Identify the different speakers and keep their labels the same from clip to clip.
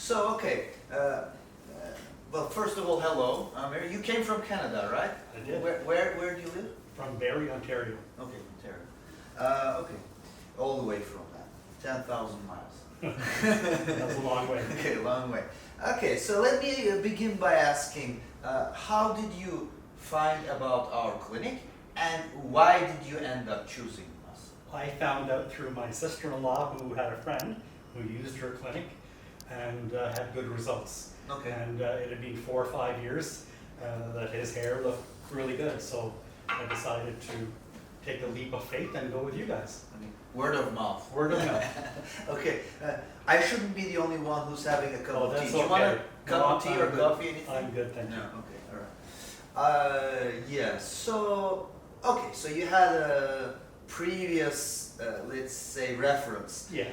Speaker 1: So, okay, well, first of all, hello, Amir. You came from Canada, right?
Speaker 2: I did.
Speaker 1: Where do you live?
Speaker 2: From Barrie, Ontario.
Speaker 1: Okay, Ontario. Okay, all the way from that, 10,000 miles.
Speaker 2: That's a long way.
Speaker 1: Okay, long way. Okay, so let me begin by asking, how did you find about our clinic, and why did you end up choosing us?
Speaker 2: I found out through my sister-in-law who had a friend who used her clinic and had good results.
Speaker 1: Okay.
Speaker 2: And it had been 4 or 5 years that his hair looked really good, so I decided to take a leap of faith and go with you guys.
Speaker 1: I mean, word of mouth.
Speaker 2: Word of mouth.
Speaker 1: Okay, I shouldn't be the only one who's having a cup of tea.
Speaker 2: That's
Speaker 1: Do you want a
Speaker 2: okay.
Speaker 1: cup of tea
Speaker 2: I'm
Speaker 1: or
Speaker 2: good.
Speaker 1: coffee, anything?
Speaker 2: I'm good, thank you.
Speaker 1: No, okay, all right. Yeah, so, okay, so you had a previous, let's say, reference.
Speaker 2: Yeah.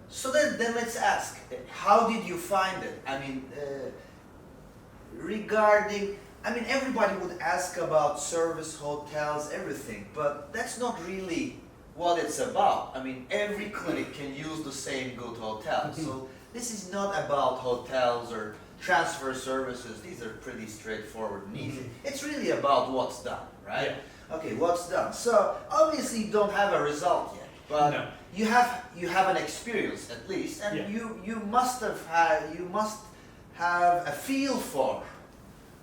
Speaker 1: So then let's ask, how did you find it? I mean, regarding, I mean, everybody would ask about service hotels, everything, but that's not really what it's about. I mean, every clinic can use the same good hotel. So this is not about hotels or transfer services. These are pretty straightforward and easy. It's really about what's done, right?
Speaker 2: Yeah.
Speaker 1: Okay, what's done. So obviously you don't have a result yet, but
Speaker 2: No.
Speaker 1: you have an experience at least, and
Speaker 2: Yeah.
Speaker 1: you must have a feel for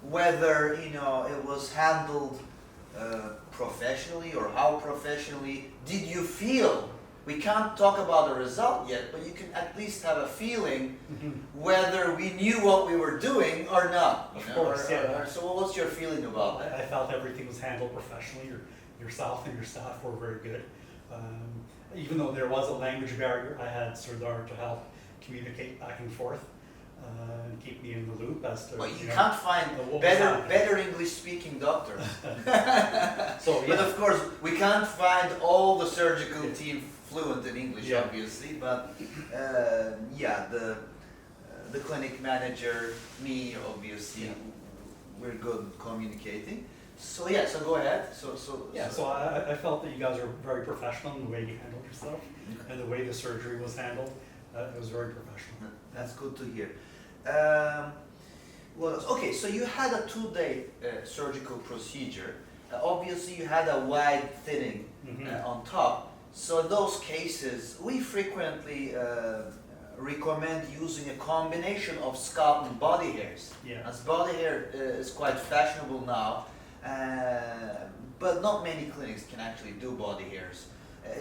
Speaker 1: whether it was handled professionally, or how professionally did you feel. We can't talk about a result yet, but you can at least have a feeling whether we knew what we were doing or not.
Speaker 2: Of course, yeah.
Speaker 1: So what's your feeling about that?
Speaker 2: I felt everything was handled professionally. Yourself and your staff were very good. Even though there was a language barrier, I had Sardar to help communicate back and forth and keep me in the loop as to.
Speaker 1: Well, you can't find
Speaker 2: what was
Speaker 1: better English-speaking doctors.
Speaker 2: So, yeah.
Speaker 1: But of course, we can't find all the surgical team fluent in English,
Speaker 2: Yeah.
Speaker 1: obviously. But yeah, the clinic manager, me, obviously,
Speaker 2: Yeah.
Speaker 1: we're good at communicating. So yeah, so go ahead. So
Speaker 2: I felt that you guys were very professional in the way you handled yourself and the way the surgery was handled. It was very professional.
Speaker 1: That's good to hear. What else? Okay, so you had a 2-day surgical procedure. Obviously, you had a wide thinning on top. So in those cases, we frequently recommend using a combination of scalp and body hairs.
Speaker 2: Yeah.
Speaker 1: As body hair is quite fashionable now, but not many clinics can actually do body hairs.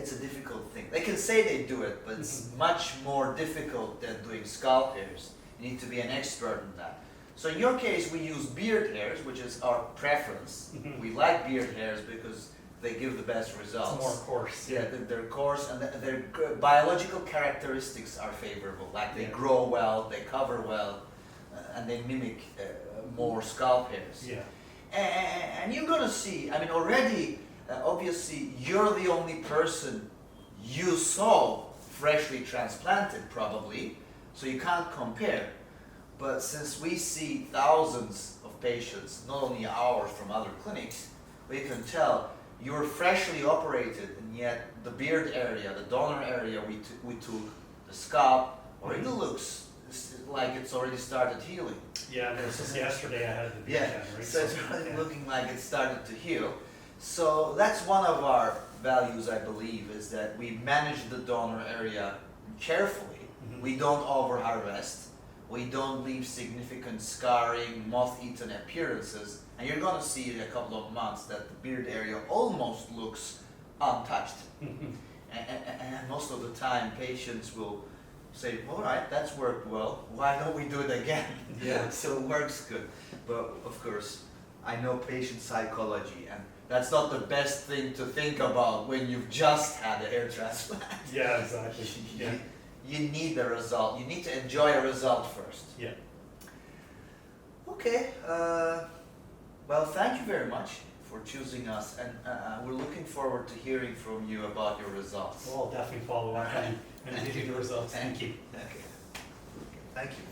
Speaker 1: It's a difficult thing. They can say they do it, but it's much more difficult than doing scalp hairs. You need to be an expert in that. So in your case, we use beard hairs, which is our preference. We like beard hairs because they give the best results.
Speaker 2: It's more coarse.
Speaker 1: Yeah, they're coarse, and their biological characteristics are favorable. Like they grow well, they cover well, and they mimic more scalp hairs.
Speaker 2: Yeah.
Speaker 1: And you're gonna see, I mean, already, obviously, you're the only person you saw freshly transplanted, probably, so you can't compare. But since we see thousands of patients, not only ours from other clinics, we can tell you're freshly operated, and yet the beard area, the donor area we took, the scalp, already looks like it's already started healing.
Speaker 2: Yeah, and it was just yesterday I had the beard
Speaker 1: Yeah,
Speaker 2: done, right?
Speaker 1: so it's really looking like it started to heal. So that's one of our values, I believe, is that we manage the donor area carefully. We don't over-harvest. We don't leave significant scarring, moth-eaten appearances. And you're going to see in a couple of months that the beard area almost looks untouched. And most of the time, patients will say, all right, that's worked well. Why don't we do it again?
Speaker 2: Yeah.
Speaker 1: So it works good. But of course, I know patient psychology, and that's not the best thing to think about when you've just had a hair transplant.
Speaker 2: Yeah, exactly. Yeah.
Speaker 1: You need a result. You need to enjoy a result first.
Speaker 2: Yeah.
Speaker 1: Okay. Well, thank you very much for choosing us, and we're looking forward to hearing from you about your results.
Speaker 2: Well, I'll definitely follow up and give you the results. Thank you.
Speaker 1: Okay. Thank you.